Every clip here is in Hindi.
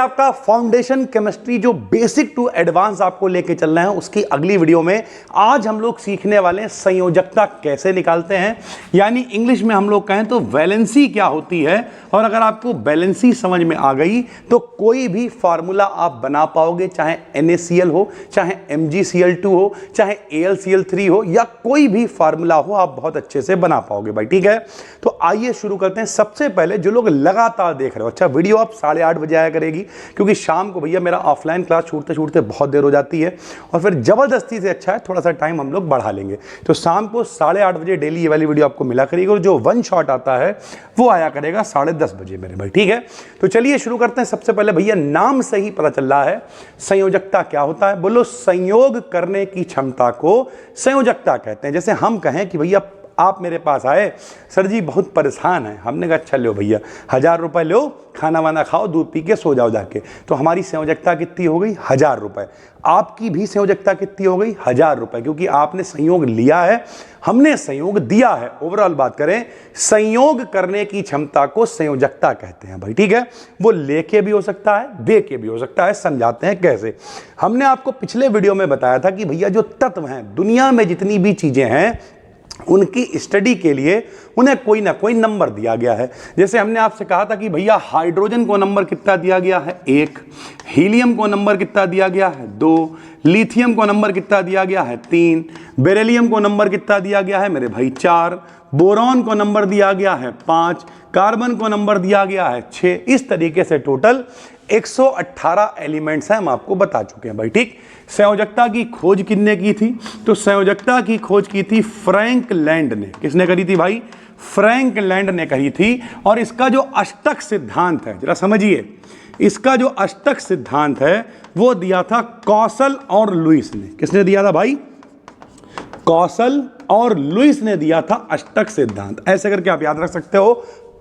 आपका फाउंडेशन केमिस्ट्री जो बेसिक टू एडवांस आपको लेके चल रहे हैं उसकी अगली वीडियो में आज हम लोग सीखने वाले हैं संयोजकता कैसे निकालते हैं, यानी इंग्लिश में हम लोग कहें तो वैलेंसी क्या होती है। और अगर आपको वैलेंसी समझ में आ गई तो कोई भी फार्मूला आप बना पाओगे, चाहे NaCl हो, चाहे MgCl2 हो, चाहे AlCl3 हो, या कोई भी फार्मूला हो आप बहुत अच्छे से बना पाओगे भाई। ठीक है, तो आइए शुरू करते हैं। सबसे पहले जो लोग लगातार देख रहे हो, अच्छा वीडियो आप 8:30 बजे आया करेगी क्योंकि शाम को भैया मेरा ऑफलाइन क्लास छूटते छूटते बहुत देर हो जाती है और फिर जबरदस्ती से अच्छा है थोड़ा सा टाइम हम लोग बढ़ा लेंगे। तो शाम को 8:30 बजे डेली ये वाली वीडियो आपको मिला करेगी और जो वन शॉट आता है वो आया करेगा 10:30 बजे मेरे भाई। ठीक है, तो चलिए शुरू करते हैं। सबसे पहले भैया नाम से ही पता चल रहा है संयोजकता क्या होता है। बोलो, संयोग करने की क्षमता को संयोजकता कहते हैं। जैसे हम कहें कि भैया आप मेरे पास आए, सर जी बहुत परेशान है, हमने कहा अच्छा लो भैया 1000 रुपये लो, खाना वाना खाओ, दूध पी के सो जाओ जाके। तो हमारी संयोजकता कितनी हो गई? 1000 रुपये। आपकी भी संयोजकता कितनी हो गई? 1000 रुपये, क्योंकि आपने संयोग लिया है, हमने संयोग दिया है। ओवरऑल बात करें, संयोग करने की क्षमता को संयोजकता कहते हैं भाई। ठीक है, वो लेके भी हो सकता है, दे के भी हो सकता है। समझाते हैं कैसे। हमने आपको पिछले वीडियो में बताया था कि भैया जो तत्व हैं, दुनिया में जितनी भी चीजें हैं, उनकी स्टडी के लिए उन्हें कोई ना कोई नंबर दिया गया है। जैसे हमने आपसे कहा था कि भैया हाइड्रोजन को नंबर कितना दिया गया है? 1। हीलियम को नंबर कितना दिया गया है? 2। लिथियम को नंबर कितना दिया गया है? 3। बेरिलियम को नंबर कितना दिया गया है मेरे भाई? 4। बोरॉन को नंबर दिया गया है 5। कार्बन को नंबर दिया गया है 6। इस तरीके से टोटल 118 एलिमेंट्स हैं, हम आपको बता चुके हैं भाई। ठीक, संयोजकता की खोज किसने की थी? तो संयोजकता की खोज की थी फ्रैंक लैंड ने। किसने करी थी भाई? फ्रैंक लैंड ने करी थी। और इसका जो अष्टक सिद्धांत है, जरा समझिए, इसका जो अष्टक सिद्धांत है वो दिया था कौशल और लुईस ने। किसने दिया था भाई? कौशल और लुईस ने दिया था अष्टक सिद्धांत। ऐसे करके आप याद रख सकते हो,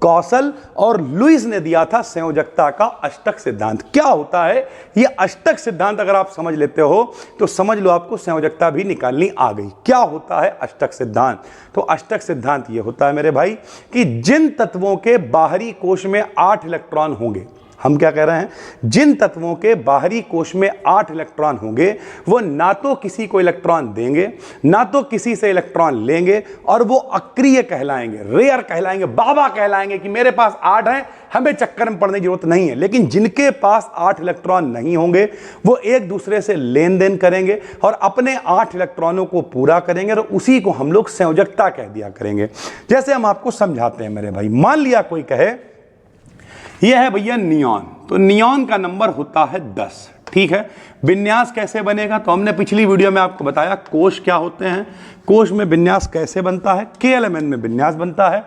कौशल और लुईस ने दिया था संयोजकता का अष्टक सिद्धांत। क्या होता है ये अष्टक सिद्धांत? अगर आप समझ लेते हो तो समझ लो आपको संयोजकता भी निकालनी आ गई। क्या होता है अष्टक सिद्धांत? तो अष्टक सिद्धांत ये होता है मेरे भाई कि जिन तत्वों के बाहरी कोश में 8 इलेक्ट्रॉन होंगे, हम क्या कह रहे हैं, जिन तत्वों के बाहरी कोश में 8 इलेक्ट्रॉन होंगे वो ना तो किसी को इलेक्ट्रॉन देंगे, ना तो किसी से इलेक्ट्रॉन लेंगे, और वो अक्रिय कहलाएंगे, रेयर कहलाएंगे, बाबा कहलाएंगे कि मेरे पास 8 हैं, हमें चक्कर में पड़ने की जरूरत नहीं है। लेकिन जिनके पास 8 इलेक्ट्रॉन नहीं होंगे वो एक दूसरे से लेन देन करेंगे और अपने 8 इलेक्ट्रॉनों को पूरा करेंगे और उसी को हम लोग संयोजकता कह दिया करेंगे। जैसे हम आपको समझाते हैं मेरे भाई, मान लिया कोई कहे यह है भैया नियॉन, तो नियॉन का नंबर होता है 10। ठीक है, विन्यास कैसे बनेगा? तो हमने पिछली वीडियो में आपको बताया कोश क्या होते हैं, कोश में विन्यास कैसे बनता है, KLMN में विन्यास बनता है।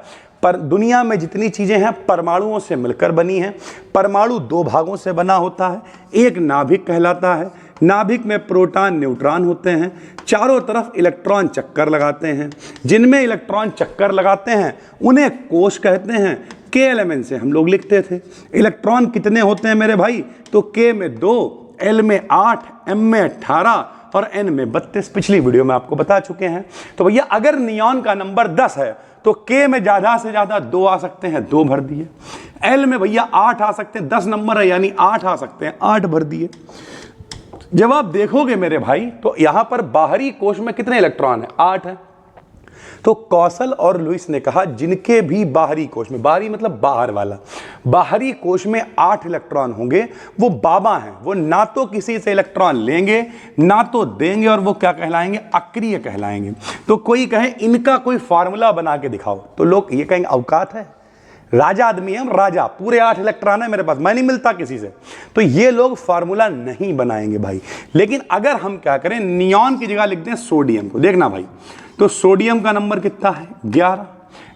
पर दुनिया में जितनी चीजें हैं परमाणुओं से मिलकर बनी हैं। परमाणु 2 भागों से बना होता है, एक नाभिक कहलाता है, नाभिक में प्रोटॉन न्यूट्रॉन होते हैं, चारों तरफ इलेक्ट्रॉन चक्कर लगाते हैं। जिनमें इलेक्ट्रॉन चक्कर लगाते हैं उन्हें कोश कहते हैं। KLMN से हम लोग लिखते थे। इलेक्ट्रॉन कितने होते हैं मेरे भाई? तो K में 2, L में 8, M में 18 और N में 32। पिछली वीडियो में आपको बता चुके हैं। तो भैया अगर नियॉन का नंबर 10 है तो K में ज्यादा से ज्यादा 2 आ सकते हैं, 2 भर दिए। L में भैया 8 आ सकते हैं, 10 नंबर है यानी 8 आ सकते हैं, 8 भर दिए। जब आप देखोगे मेरे भाई तो यहां पर बाहरी कोश में कितने इलेक्ट्रॉन है? 8 है। तो कौशल और लुईस ने कहा जिनके भी बाहरी कोश में, बाहरी मतलब बाहर वाला, बाहरी कोश में 8 इलेक्ट्रॉन होंगे वो बाबा हैं। वो ना तो किसी से इलेक्ट्रॉन लेंगे ना तो देंगे, और वो क्या कहलाएंगे? अक्रिय कहलाएंगे। तो कोई कहे इनका कोई फार्मूला बना के दिखाओ, तो लोग ये कहेंगे औकात है, राजा आदमी है हम, राजा, पूरे 8 इलेक्ट्रॉन है मेरे पास, मैं नहीं मिलता किसी से। तो ये लोग फार्मूला नहीं बनाएंगे भाई। लेकिन अगर हम क्या करें, नियॉन की जगह लिख दें सोडियम को, देखना भाई, तो सोडियम का नंबर कितना है? 11।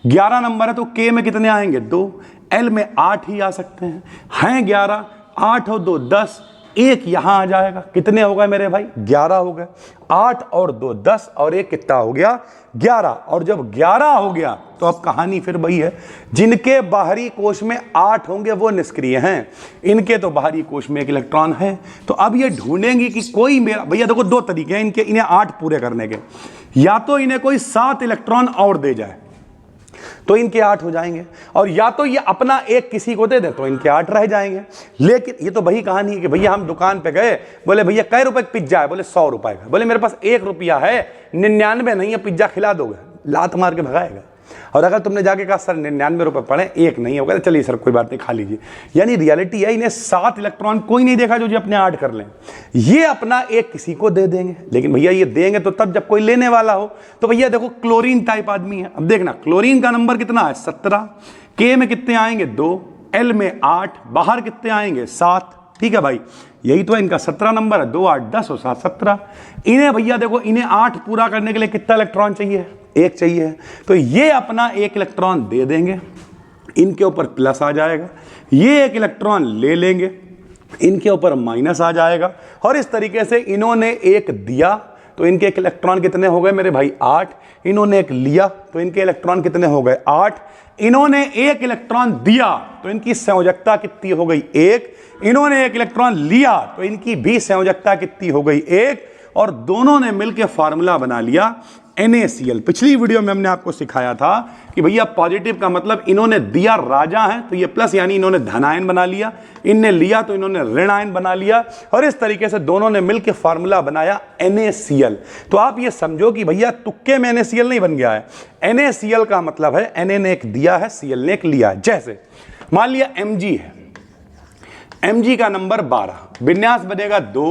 11 नंबर है तो K में कितने आएंगे? 2। L में 8 ही आ सकते हैं 11, 8 और 2 10, 1 यहां आ जाएगा। कितने हो गए मेरे भाई? 11 हो गए। 8 और 2 10 और 1 कितना हो गया? 11। और जब 11 हो गया तो अब कहानी फिर वही है, जिनके बाहरी कोश में 8 होंगे वो निष्क्रिय हैं, इनके तो बाहरी कोश में 1 इलेक्ट्रॉन है। तो अब ये ढूंढेंगे कि कोई मेरा, भैया देखो 2 तरीके हैं इनके, इन्हें 8 पूरे करने के, या तो इन्हें कोई 7 इलेक्ट्रॉन और दे जाए, तो इनके 8 हो जाएंगे, और या तो ये अपना एक किसी को दे दे तो इनके 8 रह जाएंगे। लेकिन ये तो वही कहानी है कि भैया हम दुकान पे गए, बोले भैया कै रुपए का पिज्जा है, बोले 100 रुपए का, बोले मेरे पास 1 रुपया है, 99 नहीं है, पिज्जा खिला दोगे, लात मार के भगाएगा। और अगर तुमने जाके कहा सर 99 रुपए पड़े, एक नहीं होगा, चलिए सर कोई बात नहीं खा लीजिए। यानी रियलिटी है इन्हें 7 इलेक्ट्रॉन कोई नहीं देखा जो अपने 8 कर लें, ये अपना एक किसी को दे देंगे। लेकिन भैया ये देंगे तो तब जब कोई लेने वाला हो। तो भैया देखो क्लोरीन टाइप आदमी है, अब देखना क्लोरीन का नंबर कितना है 17, के में कितने आएंगे 2, एल में 8, बाहर कितने आएंगे 7। ठीक है भाई, यही तो है इनका 17 नंबर है, 2 8 10 और 7 17। इन्हें भैया देखो इन्हें 8 पूरा करने के लिए कितना इलेक्ट्रॉन चाहिए, 1 चाहिए। तो ये अपना 1 इलेक्ट्रॉन दे देंगे, इनके ऊपर प्लस आ जाएगा, ये 1 इलेक्ट्रॉन ले लेंगे, इनके ऊपर माइनस आ जाएगा। और इस तरीके से इन्होंने 1 दिया तो इनके 1 इलेक्ट्रॉन कितने हो गए मेरे भाई 8, इन्होंने 1 लिया तो इनके इलेक्ट्रॉन कितने हो गए 8, इन्होंने 1 इलेक्ट्रॉन दिया तो इनकी संयोजकता कितनी हो गई 1, इन्होंने 1 इलेक्ट्रॉन लिया तो इनकी भी संयोजकता कितनी हो गई 1, और दोनों ने मिलकर फार्मूला बना लिया NaCl। पिछली वीडियो में हमने आपको सिखाया था कि भैया पॉजिटिव का मतलब इन्होंने दिया राजा है तो ये प्लस, यानी इन्होंने धनायन बना लिया, इनने लिया तो इन्होंने ऋणायन बना लिया, और इस तरीके से दोनों ने मिलकर फार्मूला बनाया NaCl। तो आप ये समझो कि भैया तुक्के में NaCl नहीं बन गया है, NaCl का मतलब है Na ने एक दिया है, Cl ने एक लिया है। जैसे मान लिया Mg है, Mg का नंबर 12, विन्यास बनेगा 2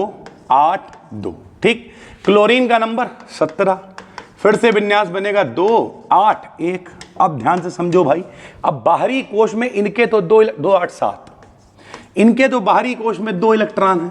8 2। ठीक, क्लोरीन का नंबर 17, फिर से विन्यास बनेगा 2 8 1। अब ध्यान से समझो भाई, अब बाहरी कोश में इनके तो 2 8 7, इनके तो बाहरी कोश में 2 इलेक्ट्रॉन है,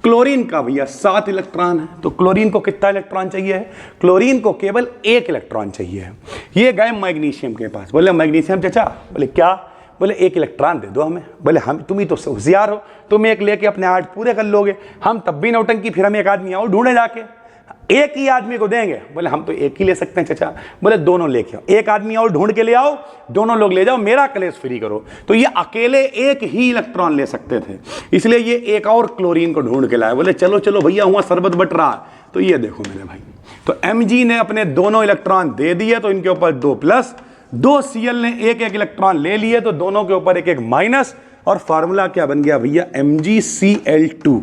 क्लोरीन का भैया 7 इलेक्ट्रॉन है। तो क्लोरीन को कितना इलेक्ट्रॉन चाहिए है, क्लोरीन को केवल 1 इलेक्ट्रॉन चाहिए है। ये गए मैग्नीशियम के पास, बोले मैग्नीशियम चाचा, बोले क्या, बोले 1 इलेक्ट्रॉन दे दो हमें। बोले हम, तुम ही तो होशियार हो, तुम 1 लेके अपने 8 पूरे कर लोगे, हम तब भी नौटंकी, फिर हम 1 आदमी और ढूंढे जाके, 1 ही आदमी को देंगे। बोले हम तो 1 ही ले सकते हैं चाचा। बोले दोनों लेके आओ, 1 आदमी और ढूंढ के ले आओ, दोनों लोग ले जाओ, मेरा कलेश फ्री करो। तो ये अकेले 1 ही इलेक्ट्रॉन ले सकते थे, इसलिए ये 1 और क्लोरीन को ढूंढ के लाए। बोले चलो चलो भैया हुआ शरबत बट रहा। तो ये देखो मेरे भाई, तो Mg ने अपने दोनों इलेक्ट्रॉन दे दिए तो इनके ऊपर 2 प्लस, 2 Cl ने 1 1 इलेक्ट्रॉन ले लिए तो दोनों के ऊपर 1 1 माइनस, और फार्मूला क्या बन गया भैया MgCl2।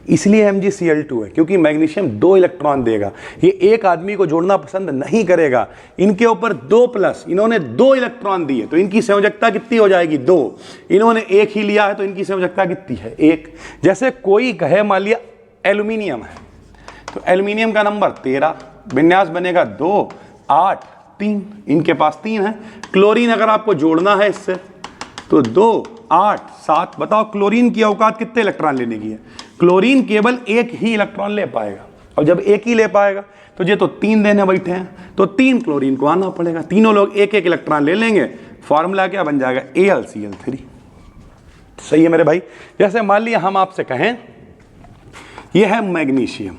इसलिए MgCl2 है क्योंकि मैग्नीशियम 2 इलेक्ट्रॉन देगा, ये 1 आदमी को जोड़ना पसंद नहीं करेगा। इनके ऊपर 2 प्लस, इन्होंने 2 इलेक्ट्रॉन दिए तो इनकी संयोजकता कितनी हो जाएगी 2, इन्होंने 1 ही लिया है तो इनकी संयोजकता कितनी है 1। जैसे कोई कहे मान लिया एल्यूमिनियम है, तो एल्यूमिनियम का नंबर 13, विन्यास बनेगा 2 8 3, इनके पास 3 है। क्लोरीन अगर आपको जोड़ना है इससे तो 2 8 7, बताओ क्लोरीन की औकात कितने इलेक्ट्रॉन लेने की है, क्लोरीन केवल 1 ही इलेक्ट्रॉन ले पाएगा, और जब 1 ही ले पाएगा तो ये तो 3 देने बैठे हैं, तो 3 क्लोरीन को आना पड़ेगा, तीनों लोग 1 1 इलेक्ट्रॉन ले लेंगे, फार्मूला क्या बन जाएगा AlCl3। सही है मेरे भाई। जैसे मान लिया हम आपसे कहें यह है मैग्नीशियम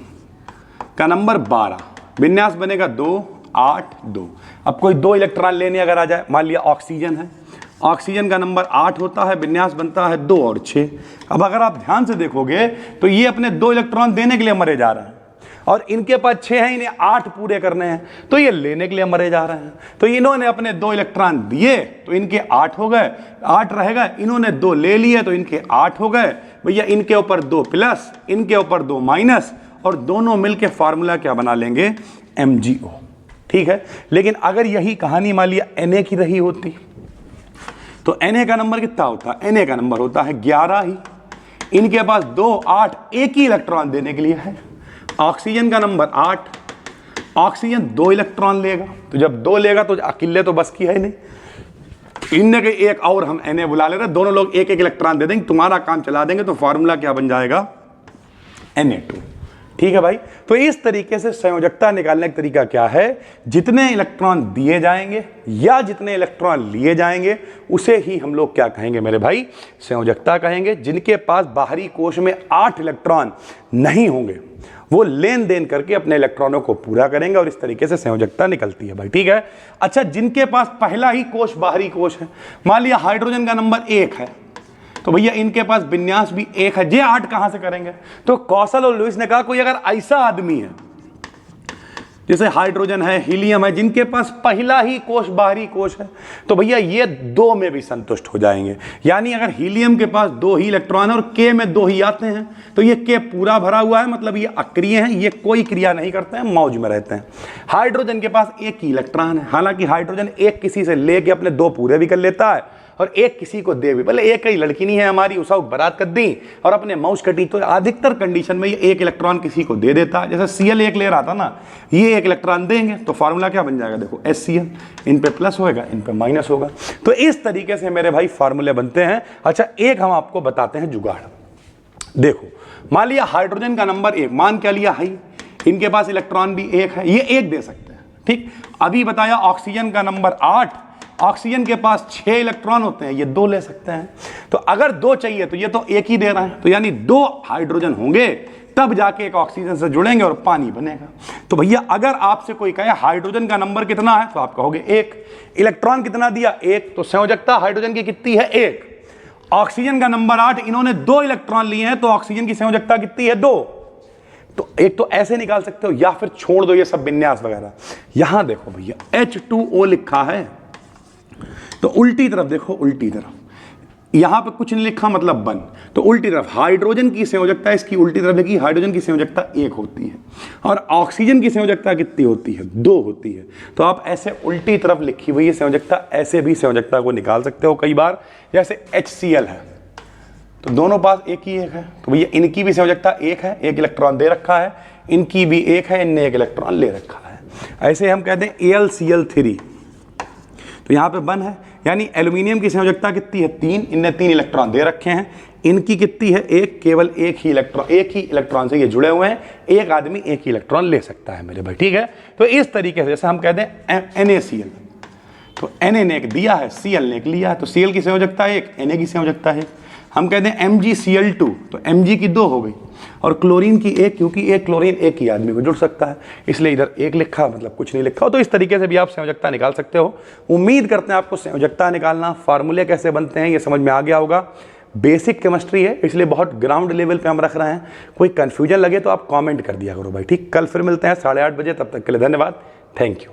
का नंबर 12, विन्यास बनेगा 2 8 2। अब कोई 2 इलेक्ट्रॉन लेने अगर आ जाए, मान लिया ऑक्सीजन है, ऑक्सीजन का नंबर 8 होता है, विन्यास बनता है 2 और 6। अब अगर आप ध्यान से देखोगे तो ये अपने 2 इलेक्ट्रॉन देने के लिए मरे जा रहे हैं, और इनके पास 6 हैं, इन्हें 8 पूरे करने हैं, तो ये लेने के लिए मरे जा रहे हैं। तो इन्होंने अपने 2 इलेक्ट्रॉन दिए तो इनके 8 हो गए, 8 रहेगा, इन्होंने 2 ले लिए तो इनके 8 हो गए भैया, इनके ऊपर 2 प्लस, इनके ऊपर 2 माइनस, और दोनों मिलके फार्मूला क्या बना लेंगे MgO। ठीक है, लेकिन अगर यही कहानी मान लिया Na की रही होती तो Na का नंबर कितना होता है, Na का नंबर होता है 11 ही, इनके पास 2 8 1 ही इलेक्ट्रॉन देने के लिए है। ऑक्सीजन का नंबर 8, ऑक्सीजन 2 इलेक्ट्रॉन लेगा, तो जब 2 लेगा तो अकेले तो बस की है नहीं, इनने के 1 और हम Na बुला ले रहे, दोनों लोग 1 1 इलेक्ट्रॉन दे देंगे, तुम्हारा काम चला देंगे, तो फार्मूला क्या बन जाएगा Na2। ठीक है भाई। तो इस तरीके से संयोजकता निकालने का तरीका क्या है, जितने इलेक्ट्रॉन दिए जाएंगे या जितने इलेक्ट्रॉन लिए जाएंगे उसे ही हम लोग क्या कहेंगे मेरे भाई, संयोजकता कहेंगे। जिनके पास बाहरी कोश में 8 इलेक्ट्रॉन नहीं होंगे वो लेन देन करके अपने इलेक्ट्रॉनों को पूरा करेंगे, और इस तरीके से संयोजकता निकलती है भाई। ठीक है। अच्छा, जिनके पास पहला ही कोश बाहरी कोश है, मान लिया हाइड्रोजन का नंबर 1 है, तो भैया इनके पास विन्यास भी 1 है, ये 8 कहां से करेंगे। तो कौशल और लुईस ने कहा कोई अगर ऐसा आदमी है जैसे हाइड्रोजन है, हीलियम है, जिनके पास पहला ही कोश बाहरी कोश है, तो भैया ये 2 में भी संतुष्ट हो जाएंगे। यानी अगर हीलियम के पास 2 ही इलेक्ट्रॉन है और के में 2 ही आते हैं, तो ये के पूरा भरा हुआ है, मतलब ये अक्रिय हैं, ये कोई क्रिया नहीं करते हैं, मौज में रहते हैं। हाइड्रोजन के पास 1 ही इलेक्ट्रॉन है, हालांकि हाइड्रोजन एक किसी से लेके अपने 2 पूरे भी कर लेता है और एक किसी को दे भी। भले एक ही लड़की नहीं है हमारी, उसा बारात कर दी और अपने मौज कटी, तो अधिकतर कंडीशन में ये 1 इलेक्ट्रॉन किसी को दे देता है। जैसे Cl 1 ले रहा था ना, ये 1 इलेक्ट्रॉन देंगे तो फार्मूला क्या बन जाएगा, देखो HCl, इन पे प्लस होगा, इन पे माइनस होगा। तो इस तरीके से मेरे भाई फार्मूले बनते हैं। अच्छा, एक हम आपको बताते हैं जुगाड़। देखो, मान लिया हाइड्रोजन का नंबर 1, मान क्या लिया हाई, इनके पास इलेक्ट्रॉन भी 1 है, ये 1 दे सकते हैं, ठीक। अभी बताया ऑक्सीजन का नंबर 8, ऑक्सीजन के पास 6 इलेक्ट्रॉन होते हैं, ये 2 ले सकते हैं। तो अगर 2 चाहिए तो ये तो 1 ही दे रहा है, तो यानी 2 हाइड्रोजन होंगे तब जाके एक ऑक्सीजन से जुड़ेंगे और पानी बनेगा। तो भैया अगर आपसे कोई कहे हाइड्रोजन का नंबर कितना है, तो आप कहोगे 1, इलेक्ट्रॉन कितना दिया 1, तो संयोजकता हाइड्रोजन की कितनी है 1। ऑक्सीजन का नंबर 8, इन्होंने 2 इलेक्ट्रॉन लिए हैं, तो ऑक्सीजन की संयोजकता कितनी है 2। तो एक तो ऐसे निकाल सकते हो, या फिर छोड़ दो ये सब विन्यास वगैरह। यहां देखो भैया H2O लिखा है, तो उल्टी तरफ देखो, उल्टी तरफ, यहां पे कुछ नहीं लिखा मतलब बन, तो उल्टी तरफ हाइड्रोजन की संयोजकता, इसकी उल्टी तरफ लिखी, हाइड्रोजन की संयोजकता 1 होती है और ऑक्सीजन की संयोजकता कितनी होती है 2 होती है। तो आप ऐसे उल्टी तरफ लिखी हुई संयोजकता, ऐसे भी संयोजकता को निकाल सकते हो कई बार। जैसे HCl है, तो दोनों पास 1 ही 1 है, तो भैया इनकी भी संयोजकता 1 है, 1 इलेक्ट्रॉन दे रखा है, इनकी भी 1 है, इनने 1 इलेक्ट्रॉन ले रखा है। ऐसे हम कहते हैं AlCl3, तो यहाँ पे बन है, यानी एल्यूमिनियम की संयोजकता कितनी है 3, इनने 3 इलेक्ट्रॉन दे रखे हैं, इनकी कितनी है 1, केवल 1 ही इलेक्ट्रॉन से ये जुड़े हुए हैं, एक आदमी 1 ही इलेक्ट्रॉन ले सकता है मेरे भाई, ठीक है। तो इस तरीके से जैसे हम कहते हैं NaCl, तो Na ने 1 दिया है, Cl ने 1 लिया है, तो Cl की संयोजकता 1, Na की संयोजकता 1। हम कहते हैं MgCl2, तो Mg की 2 हो गई, और क्लोरीन की 1, क्योंकि एक क्लोरीन 1 ही आदमी को जुड़ सकता है, इसलिए इधर 1 लिखा, मतलब कुछ नहीं लिखा हो। तो इस तरीके से भी आप संयोजकता निकाल सकते हो। उम्मीद करते हैं आपको संयोजकता निकालना, फार्मूले कैसे बनते हैं, ये समझ में आ गया होगा। बेसिक केमिस्ट्री है, इसलिए बहुत ग्राउंड लेवल पे हम रख रहे हैं। कोई कंफ्यूजन लगे तो आप कमेंट कर दिया करो भाई, ठीक। कल फिर मिलते हैं 8:30 बजे, तब तक के लिए धन्यवाद, थैंक यू।